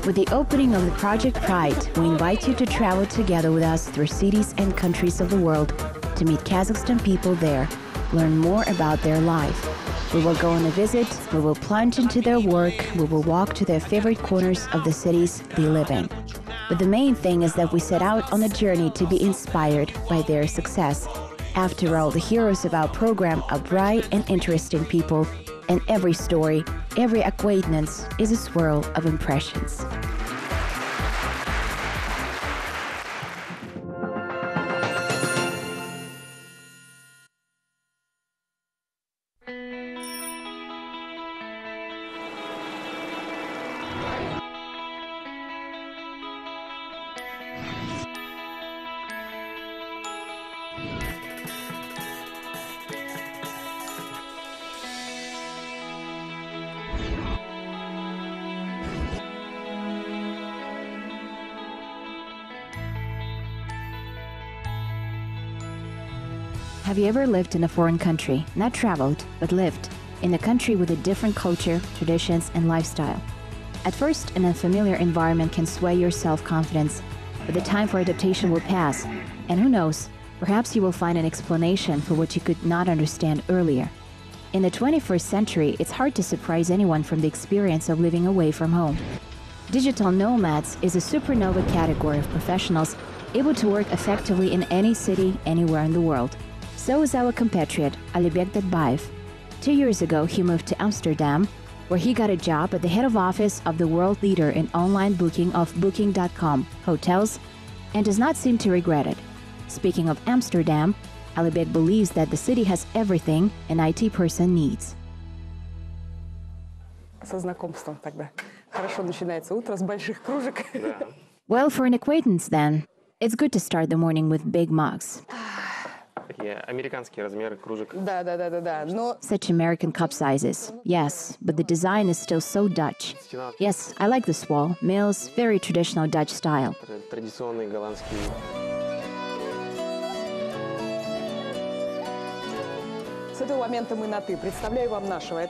With the opening of the Project Pride, we invite you to travel together with us through cities and countries of the world to meet Kazakhstan people there, learn more about their life. We will go on a visit, we will plunge into their work, we will walk to their favorite corners of the cities they live in. But the main thing is that we set out on a journey to be inspired by their success. After all, the heroes of our program are bright and interesting people, and every story, every acquaintance is a swirl of impressions. Have you ever lived in a foreign country? Not traveled, but lived. In a country with a different culture, traditions, and lifestyle. At first, an unfamiliar environment can sway your self-confidence, but the time for adaptation will pass. And who knows, perhaps you will find an explanation for what you could not understand earlier. In the 21st century, it's hard to surprise anyone from the experience of living away from home. Digital nomads is a supernova category of professionals able to work effectively in any city, anywhere in the world. So is our compatriot, Alibek Dadbayev. 2 years ago, he moved to Amsterdam, where he got a job at the head of office of the world leader in online booking of Booking.com hotels, and does not seem to regret it. Speaking of Amsterdam, Alibek believes that the city has everything an IT person needs. Well, for an acquaintance then, it's good to start the morning with big mugs. Such American cup sizes. Yes, but the design is still so Dutch. Yes, I like this wall. Mills, very traditional Dutch style.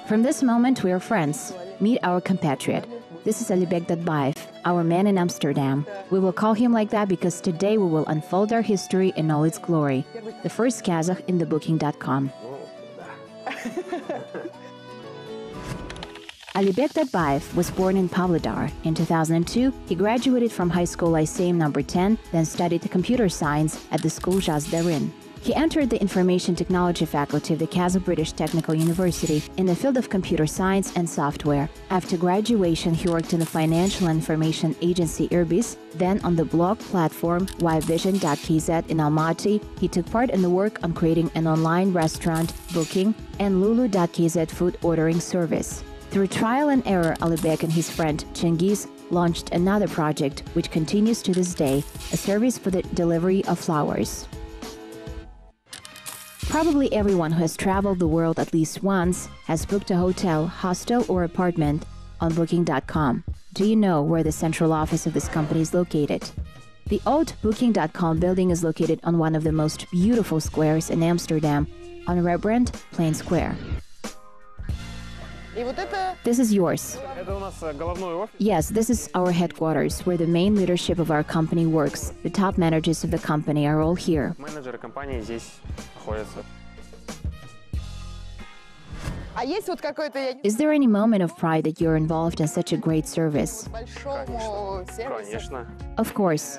From this moment, we are friends. Meet our compatriot. This is Alibek Dadbayev, our man in Amsterdam. We will call him like that because today we will unfold our history in all its glory. The first Kazakh in the Booking.com. Alibek Dadbayev was born in Pavlodar. In 2002, he graduated from high school Lyceum No. 10, then studied computer science at the school Jaz Darin. He entered the Information Technology faculty of the Kazakh British Technical University in the field of computer science and software. After graduation, he worked in the financial and information agency Irbis, then on the blog platform yvision.kz in Almaty. He took part in the work on creating an online restaurant, Booking, and Lulu.kz food ordering service. Through trial and error, Alibek and his friend Cengiz launched another project, which continues to this day, a service for the delivery of flowers. Probably everyone who has traveled the world at least once has booked a hotel, hostel, or apartment on Booking.com. Do you know where the central office of this company is located? The old Booking.com building is located on one of the most beautiful squares in Amsterdam, on Rembrandt Square. This is yours. Yes, this is our headquarters, where the main leadership of our company works. The top managers of the company are all here. Is there any moment of pride that you're involved in such a great service? Of course.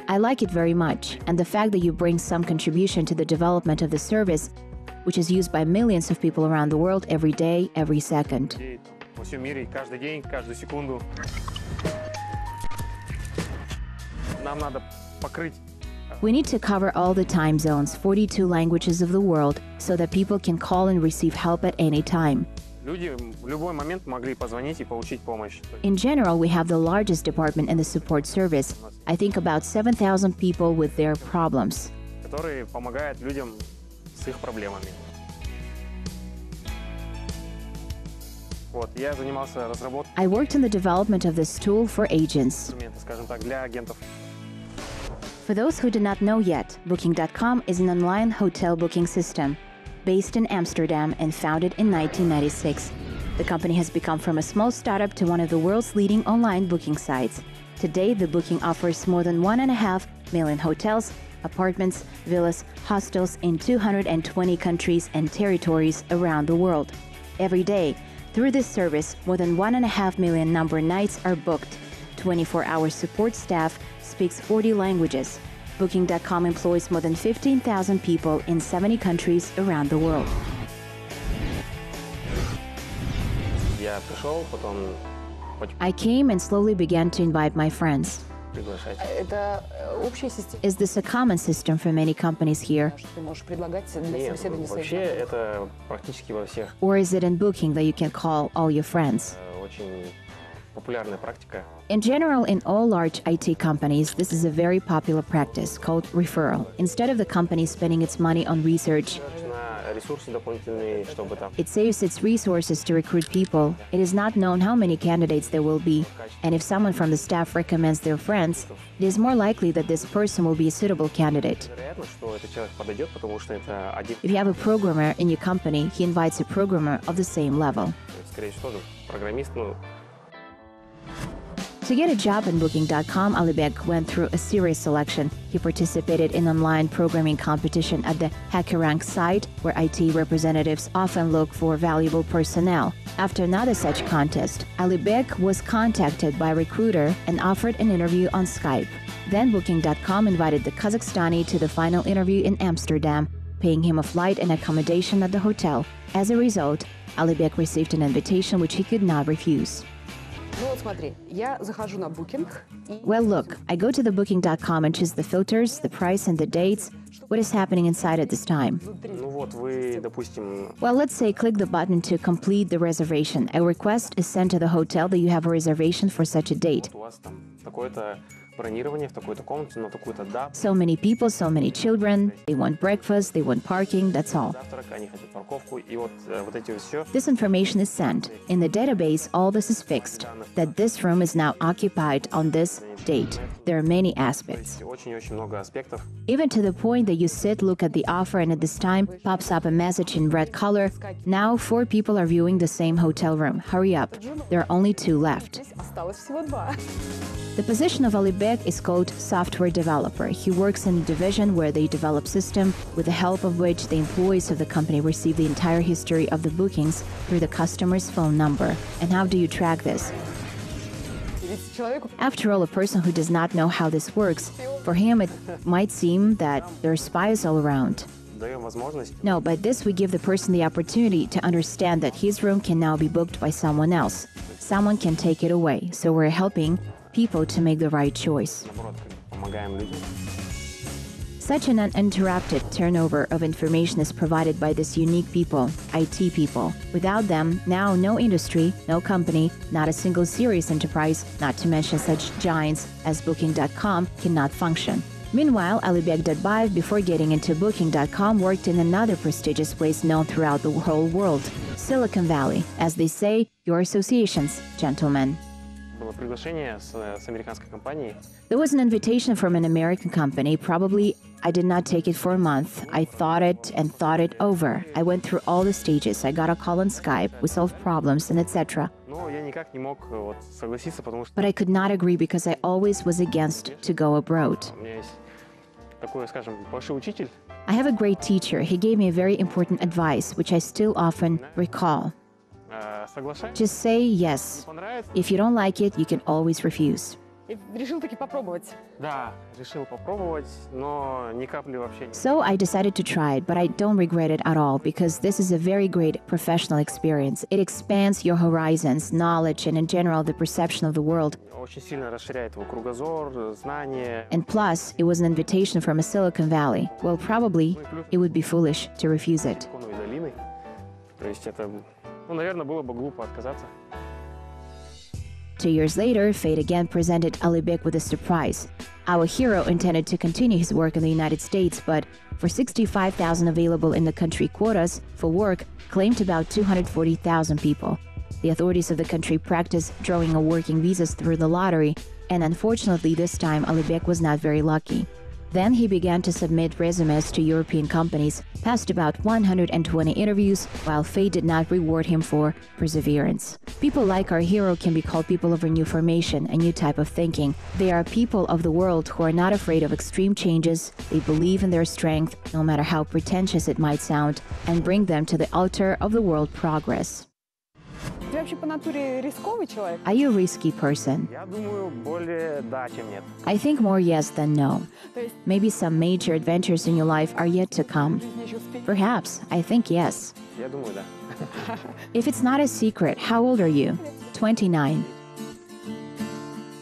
I like it very much, and the fact that you bring some contribution to the development of the service, which is used by millions of people around the world every day, every second. We need to cover all the time zones, 42 languages of the world, so that people can call and receive help at any time. In general, we have the largest department in the support service. I think about 7,000 people with their problems. I worked on the development of this tool for agents. For those who do not know yet, Booking.com is an online hotel booking system based in Amsterdam and founded in 1996. The company has become from a small startup to one of the world's leading online booking sites. Today, the Booking offers more than 1.5 million hotels, apartments, villas, hostels in 220 countries and territories around the world. Every day, through this service, more than 1.5 million number nights are booked. 24-hour support staff speaks 40 languages. Booking.com employs more than 15,000 people in 70 countries around the world. I came and slowly began to invite my friends. Is this a common system for many companies here? Or is it in Booking that you can call all your friends? In general, in all large IT companies, this is a very popular practice called referral. Instead of the company spending its money on research, it saves its resources to recruit people. It is not known how many candidates there will be, and if someone from the staff recommends their friends, it is more likely that this person will be a suitable candidate. If you have a programmer in your company, he invites a programmer of the same level. To get a job in Booking.com, Alibek went through a serious selection. He participated in online programming competition at the HackerRank site, where IT representatives often look for valuable personnel. After another such contest, Alibek was contacted by a recruiter and offered an interview on Skype. Then Booking.com invited the Kazakhstani to the final interview in Amsterdam, paying him a flight and accommodation at the hotel. As a result, Alibek received an invitation which he could not refuse. Well, look, I go to the Booking.com and choose the filters, the price, and the dates. What is happening inside at this time? Well, let's say click the button to complete the reservation. A request is sent to the hotel that you have a reservation for such a date. So many people, so many children, they want breakfast, they want parking, that's all. This information is sent. In the database, all this is fixed, that this room is now occupied on this date. There are many aspects. Even to the point that you sit, look at the offer, and at this time pops up a message in red color. Now 4 people are viewing the same hotel room. Hurry up. There are only 2 left. The position of Alibek is called software developer. He works in a division where they develop system with the help of which the employees of the company receive the entire history of the bookings through the customer's phone number. And how do you track this? After all, a person who does not know how this works, for him it might seem that there are spies all around. No, by this we give the person the opportunity to understand that his room can now be booked by someone else. Someone can take it away, so we're helping people to make the right choice. Such an uninterrupted turnover of information is provided by these unique people, IT people. Without them, now no industry, no company, not a single serious enterprise, not to mention such giants as Booking.com, cannot function. Meanwhile, Alibek Dadbayev, before getting into Booking.com, worked in another prestigious place known throughout the whole world, Silicon Valley. As they say, your associations, gentlemen. There was an invitation from an American company. Probably I did not take it for a month. I thought it and thought it over. I went through all the stages. I got a call on Skype. We solved problems and etc. But I could not agree because I always was against to go abroad. I have a great teacher. He gave me a very important advice, which I still often recall. Just say yes. If you don't like it, you can always refuse. So I decided to try it, but I don't regret it at all because this is a very great professional experience. It expands your horizons, knowledge, and in general the perception of the world. And plus, it was an invitation from a Silicon Valley. Well, probably it would be foolish to refuse it. 2 years later, fate again presented Alibek with a surprise. Our hero intended to continue his work in the United States, but for 65,000 available in the country quotas for work, claimed about 240,000 people. The authorities of the country practice drawing or working visas through the lottery, and unfortunately this time Alibek was not very lucky. Then he began to submit resumes to European companies, passed about 120 interviews, while fate did not reward him for perseverance. People like our hero can be called people of a new formation, a new type of thinking. They are people of the world who are not afraid of extreme changes, they believe in their strength, no matter how pretentious it might sound, and bring them to the altar of the world progress. Ты вообще по натуре рисковый человек? Are you a risky person? Я думаю, более да, чем нет. I think more yes than no. Maybe some major adventures in your life are yet to come. Perhaps. I think yes. Я думаю, да. If it's not a secret, how old are you? 29.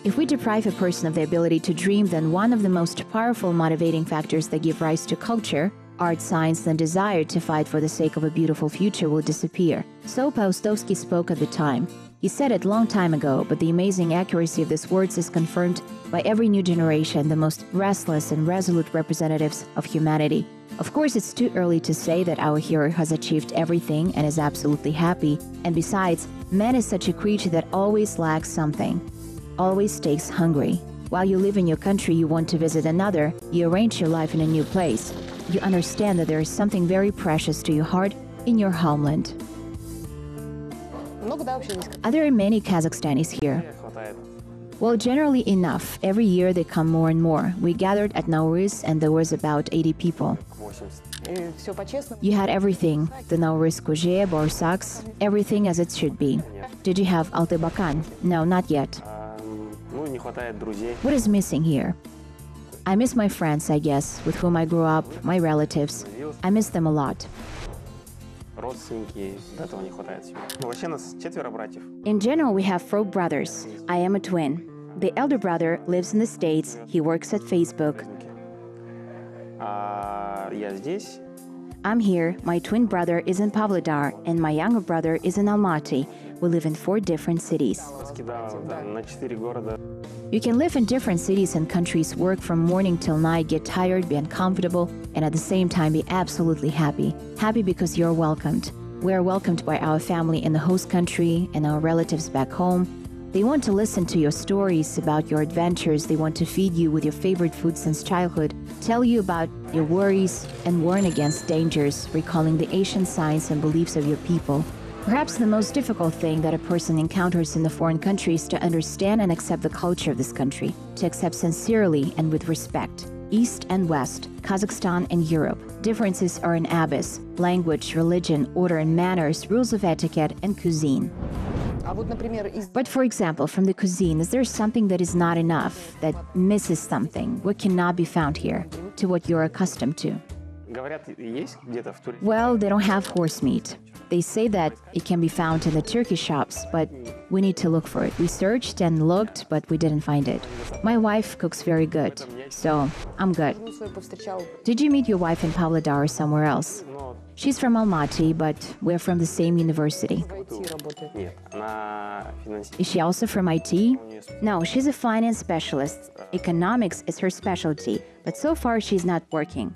If we deprive a person of the ability to dream, then one of the most powerful motivating factors that give rise to culture, art, science, and desire to fight for the sake of a beautiful future will disappear. So Paustovsky spoke at the time. He said it long time ago, but the amazing accuracy of his words is confirmed by every new generation, the most restless and resolute representatives of humanity. Of course, it's too early to say that our hero has achieved everything and is absolutely happy. And besides, man is such a creature that always lacks something, always stays hungry. While you live in your country, you want to visit another, you arrange your life in a new place. You understand that there is something very precious to your heart in your homeland. Are there many Kazakhstanis here? Well, generally enough. Every year they come more and more. We gathered at Nowruz and there was about 80 people. You had everything, the Nowruz Kuzhe, Borsaks, everything as it should be. Did you have Altıbakan? No, not yet. What is missing here? I miss my friends, I guess, with whom I grew up, my relatives. I miss them a lot. In general, we have 4 brothers. I am a twin. The elder brother lives in the States. He works at Facebook. I'm here. My twin brother is in Pavlodar, and my younger brother is in Almaty. We live in 4 different cities. You can live in different cities and countries, work from morning till night, get tired, be uncomfortable, and at the same time be absolutely happy. Happy because you're welcomed. We are welcomed by our family in the host country and our relatives back home. They want to listen to your stories about your adventures. They want to feed you with your favorite food since childhood, tell you about your worries, and warn against dangers, recalling the ancient signs and beliefs of your people. Perhaps the most difficult thing that a person encounters in the foreign country is to understand and accept the culture of this country, to accept sincerely and with respect. East and West, Kazakhstan and Europe. Differences are an abyss: language, religion, order and manners, rules of etiquette, and cuisine. But for example, from the cuisine, is there something that is not enough, that misses something, what cannot be found here, to what you're accustomed to? Well, they don't have horse meat. They say that it can be found in the Turkish shops, but we need to look for it. We searched and looked, but we didn't find it. My wife cooks very good, so I'm good. Did you meet your wife in Pavlodar or somewhere else? She's from Almaty, but we're from the same university. Is she also from IT? No, she's a finance specialist. Economics is her specialty, but so far she's not working.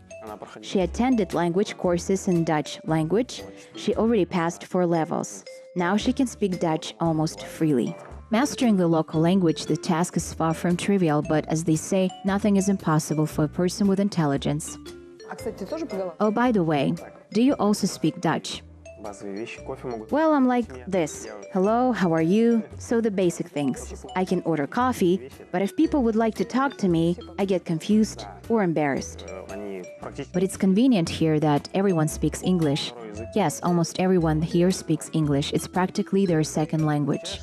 She attended language courses in Dutch language. She already passed 4 levels. Now she can speak Dutch almost freely. Mastering the local language, the task is far from trivial, but as they say, nothing is impossible for a person with intelligence. Oh, by the way, do you also speak Dutch? Well, I'm like this. Hello, how are you? So the basic things. I can order coffee, but if people would like to talk to me, I get confused or embarrassed. But it's convenient here that everyone speaks English. Yes, almost everyone here speaks English. It's practically their second language.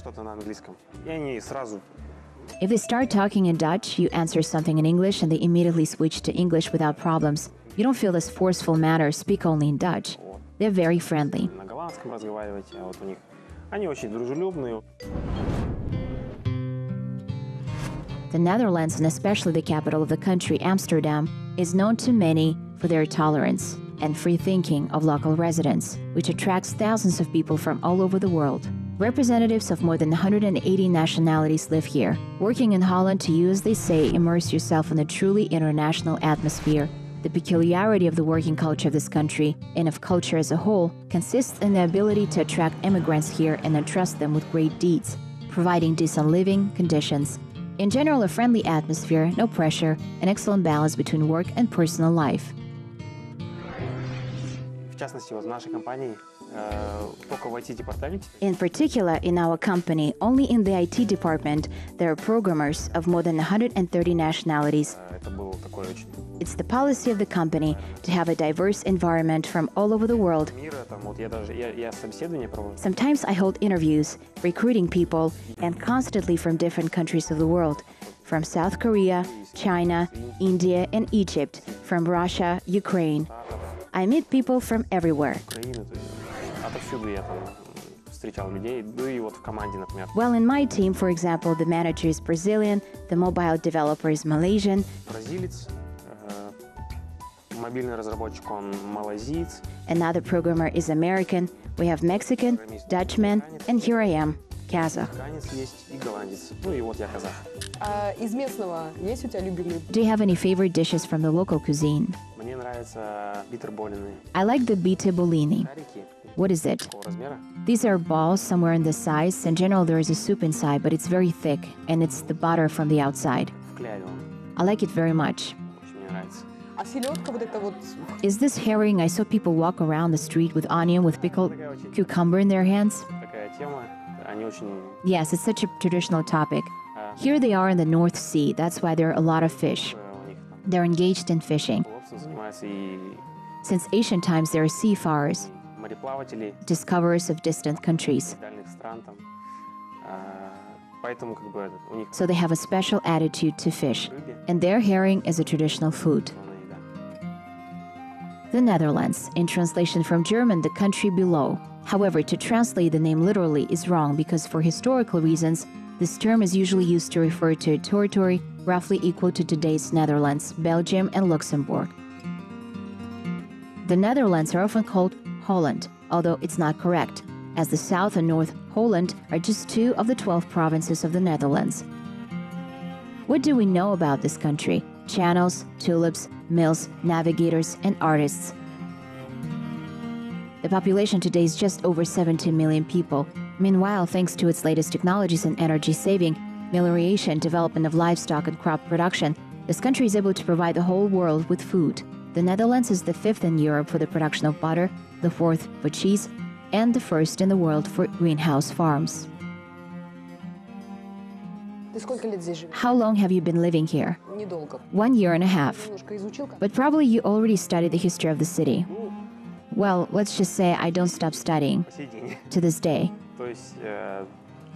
If they start talking in Dutch, you answer something in English and they immediately switch to English without problems. You don't feel this forceful manner, speak only in Dutch. They're very friendly. The Netherlands, and especially the capital of the country, Amsterdam, is known to many for their tolerance and free thinking of local residents, which attracts thousands of people from all over the world. Representatives of more than 180 nationalities live here. Working in Holland, to you, as they say, immerse yourself in a truly international atmosphere. The peculiarity of the working culture of this country, and of culture as a whole, consists in the ability to attract immigrants here and entrust them with great deeds, providing decent living conditions. In general, a friendly atmosphere, no pressure, an excellent balance between work and personal life. В частности, вот в нашей компании только в IT-департаменте In particular, in our company, only in the IT department, there are programmers of more than 130 nationalities. это был такой очень It's the policy of the company to have a diverse environment from all over the world. мира. Там, вот я собеседование провожу. Sometimes I hold interviews, recruiting people, and constantly from different countries of the world. From South Korea, China, India, and Egypt, from Russia, Ukraine. I meet people from everywhere. Украины, то есть отовсюду я там встречал людей, да и вот в команде, например. Well, in my team, for example, the manager is Brazilian, the mobile developer is Malaysian, Бразилец, мобильный разработчик, он малазиец. another programmer is American, we have Mexican, Dutchman, and here I am, Kazakh. Канец есть и голландец. Ну и вот я казах. А из местного есть у тебя любимый? Do you have any favorite dishes from the local cuisine? Мне нравятся битерболины. I like the bite bolini. Шарики What is it? такого размера. These are balls somewhere in the size. In general, there is a soup inside, but it's very thick, and it's the butter from the outside. В кляре он. I like it very much. Очень мне нравится. А селедка вот это вот... Is this herring? I saw people walk around the street with onion with pickled cucumber in their hands. Такая тема. Они очень... Yes, it's such a traditional topic. Here they are in the North Sea. That's why there are a lot of fish. У них там They're engaged in fishing. ловцем занимаются и Since ancient times, there are seafarers, мореплаватели discoverers of distant countries. дальних стран там. Поэтому как бы у них So they have a special attitude to fish. рыбе And their herring is a traditional food. основная еда. The Netherlands, in translation from German, the country below. However, to translate the name literally is wrong because for historical reasons, this term is usually used to refer to a territory roughly equal to today's Netherlands, Belgium, and Luxembourg. The Netherlands are often called Holland, although it's not correct, as the South and North Holland are just 2 of the 12 provinces of the Netherlands. What do we know about this country? Channels, tulips, mills, navigators, and artists. The population today is just over 17 million people. Meanwhile, thanks to its latest technologies in energy saving, melioration, development of livestock and crop production, this country is able to provide the whole world with food. The Netherlands is the 5th in Europe for the production of butter, the 4th for cheese, and the 1st in the world for greenhouse farms. Ты сколько лет здесь живешь? How long have you been living here? Недолго. 1 year and a half. Немножко изучил. But probably you already studied the history of the city. Well, let's just say I don't stop studying По сей день. to this day. То есть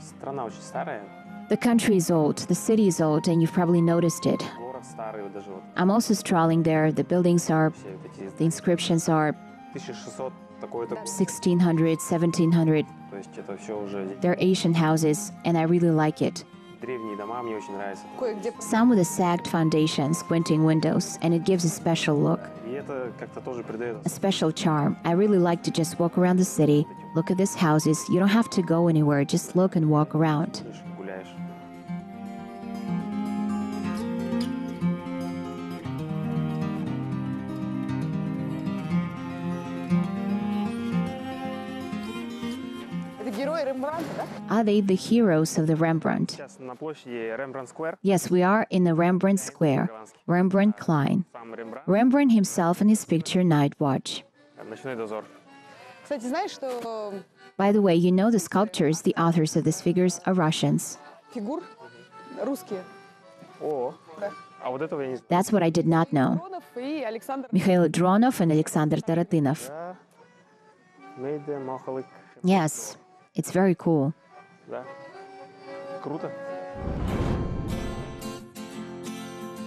страна очень старая, The country is old, the city is old, and you've probably noticed it. город старый, вот даже вот I'm also strolling there. The buildings are, все вот эти the inscriptions are 1600 такой-то. 1600, 1700. То есть это все уже They're Asian houses, and I really like it. древние дома, мне очень нравится. Кое-где... Some with a sagged foundation, squinting windows, and it gives a special look, И это как-то тоже придает a special charm. I really like to just walk around the city, look at these houses. You don't have to go anywhere, just look and walk around. гуляешь. Это герои Рембрандта, да? Are they the heroes of the Rembrandt? Сейчас на площади Rembrandt Square. Yes, we are in the Rembrandt Square. Rembrandt Klein. Сам Рембрандт. Rembrandt himself in his picture Night Watch. Ночной дозор. Кстати, знаешь, что By the way, you know the sculptors, the authors of these figures are Russians. фигур русские? О, Да. а вот этого я не знаю. That's what I did not know. Дронов и Александр... Mikhail Dronov and Alexander Taratynov. Да. Мейде, Махалык. Yes, it's very cool. Да. Круто.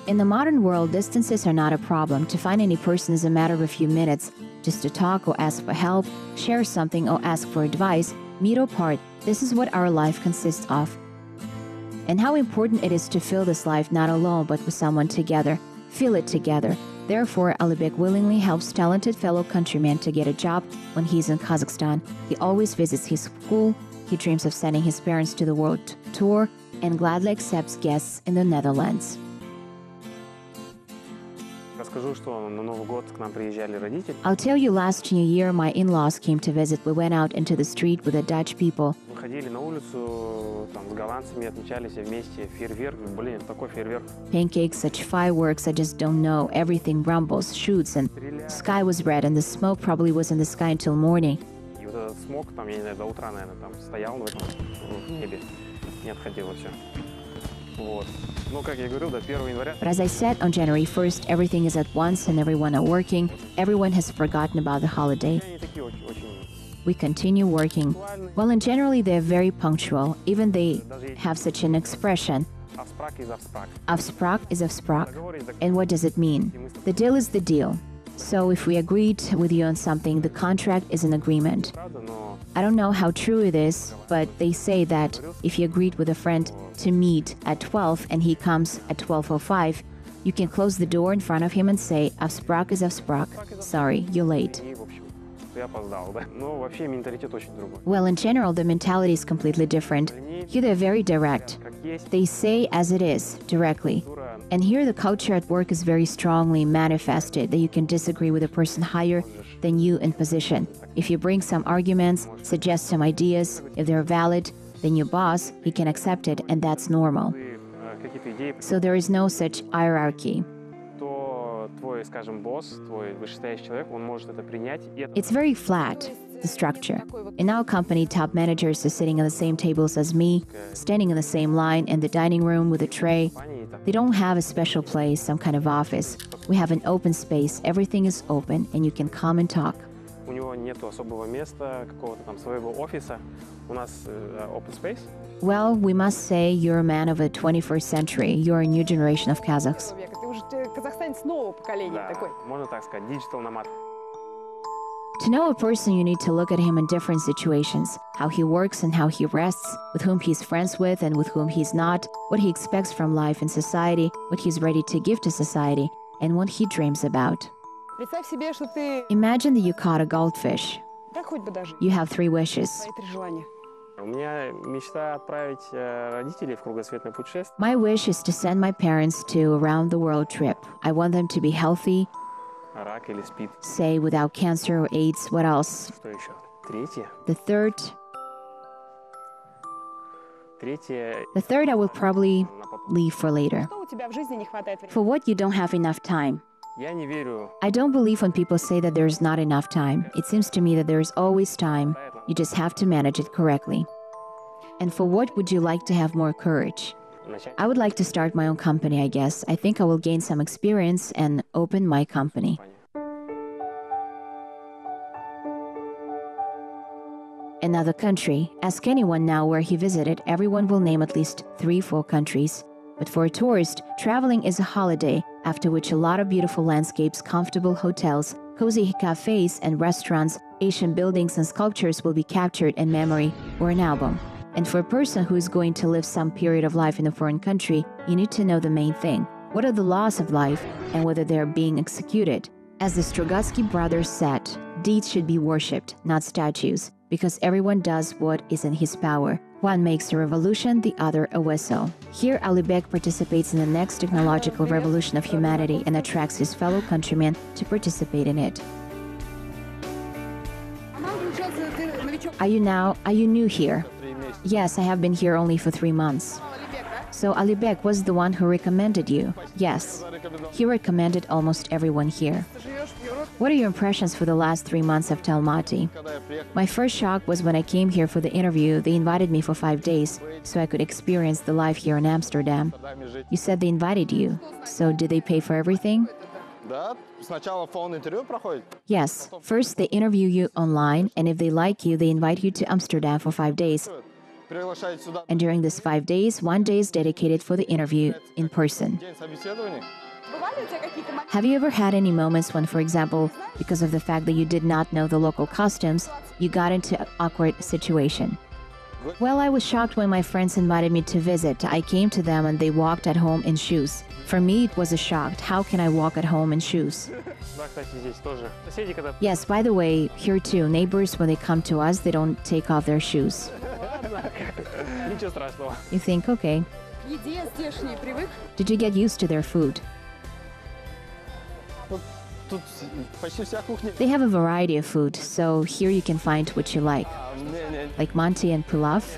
In the modern world, distances are not a problem. To find any person is a matter of a few minutes. Just to talk or ask for help, share something or ask for advice, meet or part, this is what our life consists of. And how important it is to feel this life not alone but with someone together. Feel it together. Therefore, Alibek willingly helps talented fellow countrymen to get a job when he's in Kazakhstan. He always visits his school, he dreams of sending his parents to the world tour, and gladly accepts guests in the Netherlands. расскажу, что на Новый год к нам приезжали родители. I'll tell you, last New Year, my in-laws came to visit. We went out into the street with the Dutch people. Выходили на улицу, там, с голландцами отмечали все вместе. Фейерверк, блин, такой фейерверк. Pancakes, such fireworks, I just don't know. Everything rumbles, shoots, and the sky was red, and the smoke probably was in the sky until morning. И вот этот смог, там, я не знаю, до утра, наверное, там стоял в этом небе. Не отходило все. Вот. Ну, как я говорил, до 1 января. But as I said, on January 1st, everything is at once and everyone are working. Everyone has forgotten about the holiday. Они такие очень We continue working. Well, and generally they're very punctual. Even they have such an expression. авспрак из авспрак. Afspraak is afspraak. And what does it mean? The deal is the deal. So if we agreed with you on something, the contract is an agreement. Правда, но I don't know how true it is, but they say that if you agreed with a friend to meet at 12 and he comes at 12:05, you can close the door in front of him and say, Afspraak is afspraak. Sorry, you're late. и, в общем, что я опоздал, да. Но вообще менталитет очень другой. Well, in general, the mentality is completely different. Here they're very direct. Как есть, They say as it is, directly. And here the culture at work is very strongly manifested that you can disagree with a person higher than you in position. If you bring some arguments, suggest some ideas, if they're valid, then your boss, he can accept it, and that's normal. ты какие-то идеи, So there is no such hierarchy. то твой, скажем, босс, твой вышестоящий человек, он может это принять. И это It's very flat, the structure. In our company, top managers are sitting on the same tables as me, standing in the same line in the dining room with a tray. компании, так, They don't have a special place, some kind of office. We have an open space, everything is open, and you can come and talk. у него нету особого места, какого-то там своего офиса. У нас open space. Well, we must say you're a man of the 21st century. You're a new generation of Kazakhs. Века. Ты уже казахстанец нового поколения Да, такой. можно так сказать, digital nomad. To know a person, you need to look at him in different situations, how he works and how he rests, with whom he's friends with and with whom he's not, what he expects from life and society, what he's ready to give to society, and what he dreams about. Представь себе, что ты... Imagine that you caught a goldfish. Да хоть бы даже. You have 3 wishes. Твои 3 желания. У меня мечта отправить родителей в кругосветное путешествие. My wish is to send my parents to a round-the-world trip. I want them to be healthy, Рак или СПИД. say without cancer or AIDS. What else? Что еще? Третье. The third I will probably leave for later. Что у тебя в жизни не хватает времени? For what you don't have enough time. Я не верю. I don't believe when people say that there's not enough time. It seems to me that there is always time. You just have to manage it correctly. And for what would you like to have more courage? Начать. I would like to start my own company, I guess. I think I will gain some experience and open my company. Another country. Ask anyone now where he visited, everyone will name at least 3-4 countries. But for a tourist, traveling is a holiday, after which a lot of beautiful landscapes, comfortable hotels, cozy cafes and restaurants, Asian buildings and sculptures will be captured in memory or an album. And for a person who is going to live some period of life in a foreign country, you need to know the main thing. What are the laws of life and whether they are being executed? As the Strugatsky brothers said, deeds should be worshipped, not statues, because everyone does what is in his power. One makes a revolution, the other a vessel. Here, Alibek participates in the next technological revolution of humanity and attracts his fellow countrymen to participate in it. А нам, получается, ты новичок. Are you new here? Yes, I have been here only for 3 months. Алибек, да? So Alibek was the one who recommended you? Yes. He recommended almost everyone here. Ты живешь в Европе. What are your impressions for the last 3 months of Almaty? My first shock was when I came here for the interview. They invited me for 5 days, so I could experience the life here in Amsterdam. You said they invited you, so did they pay for everything? Да, сначала фон-интервью проходит. Yes. First, they interview you online, and if they like you, they invite you to Amsterdam for 5 days. Приглашает сюда. And during these 5 days, 1 day is dedicated for the interview in person. День собеседования. Бывали у тебя какие-то моменты? Have you ever had any moments when, for example, because of the fact that you did not know the local customs, you got into an awkward situation? Well, I was shocked when my friends invited me to visit. I came to them and they walked at home in shoes. For me, it was a shock. How can I walk at home in shoes? Да, кстати, здесь тоже. Соседи, когда... Yes, by the way, here too, neighbors, when they come to us, they don't take off their shoes. Ничего страшного. You think, okay, К еде здешней привык? did you get used to their food? тут почти вся кухня. They have a variety of food, so here you can find what you like. Не, Like manti and pilaf?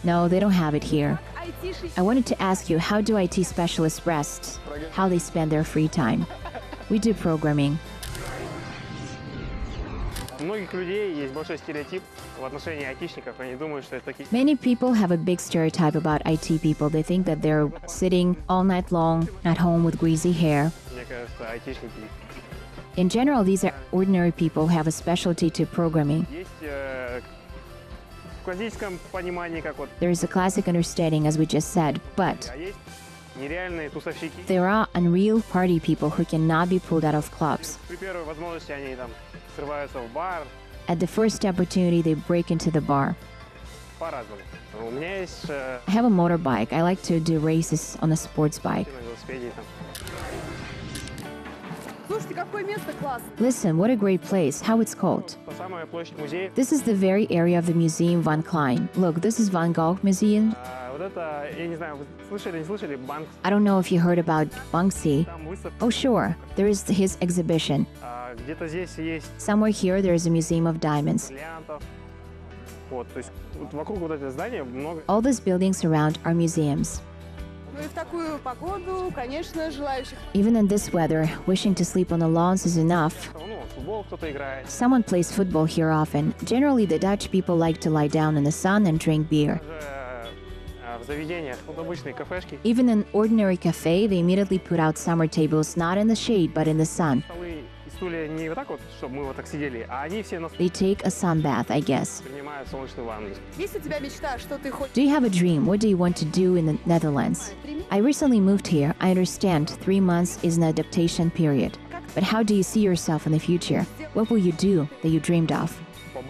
No, they don't have it here. I wanted to ask you, how do IT specialists rest? How they spend their free time? We do programming. У многих людей есть большой стереотип в отношении айтишников. Они думают, что это такие... Many people have a big stereotype about IT people. They think that they're sitting all night long at home with greasy hair. Мне кажется, айтишники... In general, these are ordinary people who have a specialty to programming. Есть в классическом понимании, как вот... There is a classic understanding, as we just said, but А есть нереальные тусовщики. there are unreal party people who cannot be pulled out of clubs. При первой возможности они там срываются в бар. At the first opportunity, they break into the bar. По-разному. У меня есть I have a motorbike. I like to do races on a sports bike. на велосипеде там. Слушайте, какое место классное. Listen, what a great place. How it's called? Та самая площадь музея. This is the very area of the museum Van Klein. Look, this is Van Gogh Museum. Вот это, я не знаю, вы слышали, не слышали, банк. I don't know if you heard about Banksy. Там выставка. Oh, sure. There is his exhibition. Где-то здесь есть Somewhere here, there is a museum of diamonds. бриллиантов. Вот, то есть вот вокруг вот этого здания много. All these buildings around are museums. Ну и в такую погоду, конечно, желающих. Even in this weather, wishing to sleep on the lawns is enough. Ну, футбол кто-то играет. Someone plays football here often. Generally, the Dutch people like to lie down in the sun and drink beer. Даже в заведениях, вот обычные кафешки, Even in ordinary cafe, they immediately put out summer tables not in the shade but in the sun. столы и стулья не вот так вот, чтобы мы вот так сидели, а они все нас They take a sun bath, I guess. принимают солнечную ванну. Есть у тебя мечта, что ты хочешь? Do you have a dream? What do you want to do in the Netherlands? I recently moved here. I understand 3 months is an adaptation period. But how do you see yourself in the future? What will you do that you dreamed of?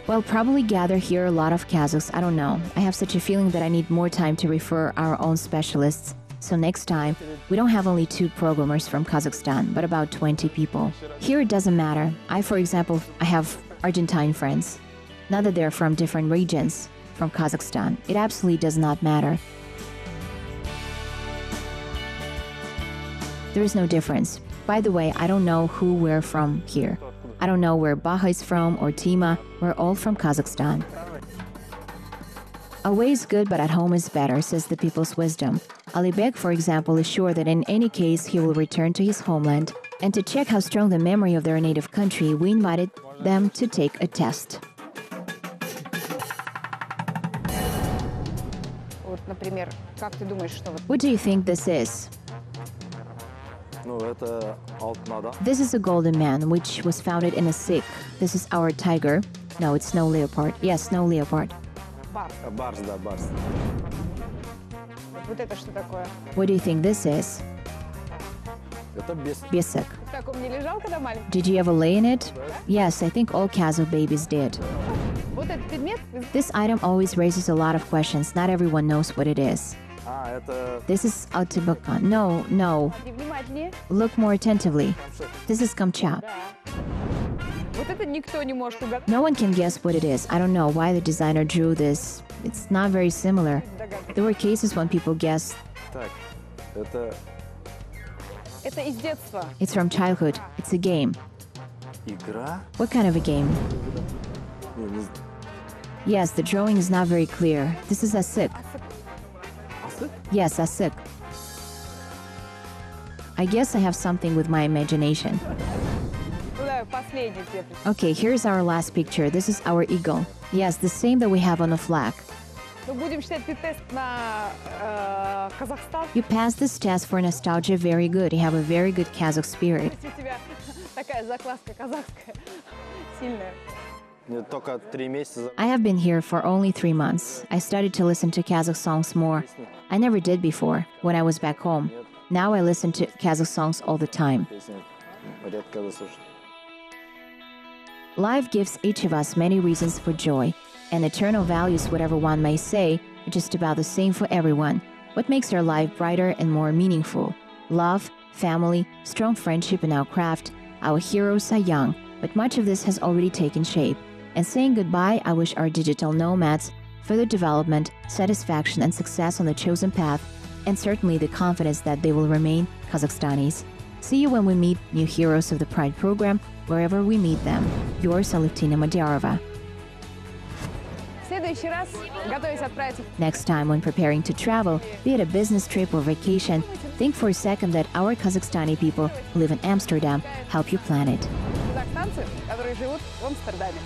Well, probably gather here a lot of Kazakhs. I don't know. I have such a feeling that I need more time to refer our own specialists. So next time, we don't have only 2 programmers from Kazakhstan, but about 20 people. Here it doesn't matter. For example, I have Argentine friends. Not that they're from different regions from Kazakhstan. It absolutely does not matter. There is no difference. By the way, I don't know who we're from here. I don't know where Baha is from or Tima. We're all from Kazakhstan. Away is good, but at home is better, says the people's wisdom. Alibek, for example, is sure that in any case he will return to his homeland. And to check how strong the memory of their native country, we invited them to take a test. Вот, например, как ты думаешь, что вот... What do you think this is? Ну, это алтнада. This is a golden man, which was founded in a sick. This is our tiger. No, it's snow leopard. Yes, snow leopard. Барс. Барс, да, барс. Вот это что такое? What do you think this is? Это без... Бесик. В таком не лежал, когда маленький? Did you ever lay in it? Yes, I think all Kazakh babies did. Вот этот предмет... This item always raises a lot of questions. Not everyone knows what it is. это... This is Altibakan. No, no. Внимательнее. Look more attentively. This is Kamcha. Да. Вот это никто не может угадать. No one can guess what it is. I don't know why the designer drew this. It's not very similar. There were cases when people guessed Так, это... Это из детства. it's from childhood. It's a game. Игра? What kind of a game? Не, не... Yes, the drawing is not very clear. This is Asik. Yes, Asik. I guess I have something with my imagination. Ну, последний цвет. Okay, here's our last picture. This is our eagle. Yes, the same that we have on the flag. Ну, будем считать, ты тест на Казахстан. You passed this test for nostalgia very good. You have a very good Kazakh spirit. У тебя такая закваска казахская сильная. Мне только 3 месяца. I have been here for only 3 months. I started to listen to Kazakh songs more. I never did before, when I was back home. Now I listen to Kazakh songs all the time. Песни редко заслушаю. Life gives each of us many reasons for joy, and eternal values, whatever one may say, are just about the same for everyone. What makes our life brighter and more meaningful? Love, family, strong friendship in our craft. Our heroes are young, but much of this has already taken shape. And saying goodbye, I wish our digital nomads further development, satisfaction, and success on the chosen path, and certainly the confidence that they will remain Kazakhstanis. See you when we meet new heroes of the Pride program, wherever we meet them. Yours, Alevtina Madyarova. В следующий раз, готовясь отправиться Next time, when preparing to travel, be it a business trip or vacation, think for a second that our Kazakhstani people who live in Amsterdam help you plan it. в казахстанцы, которые живут в Амстердаме.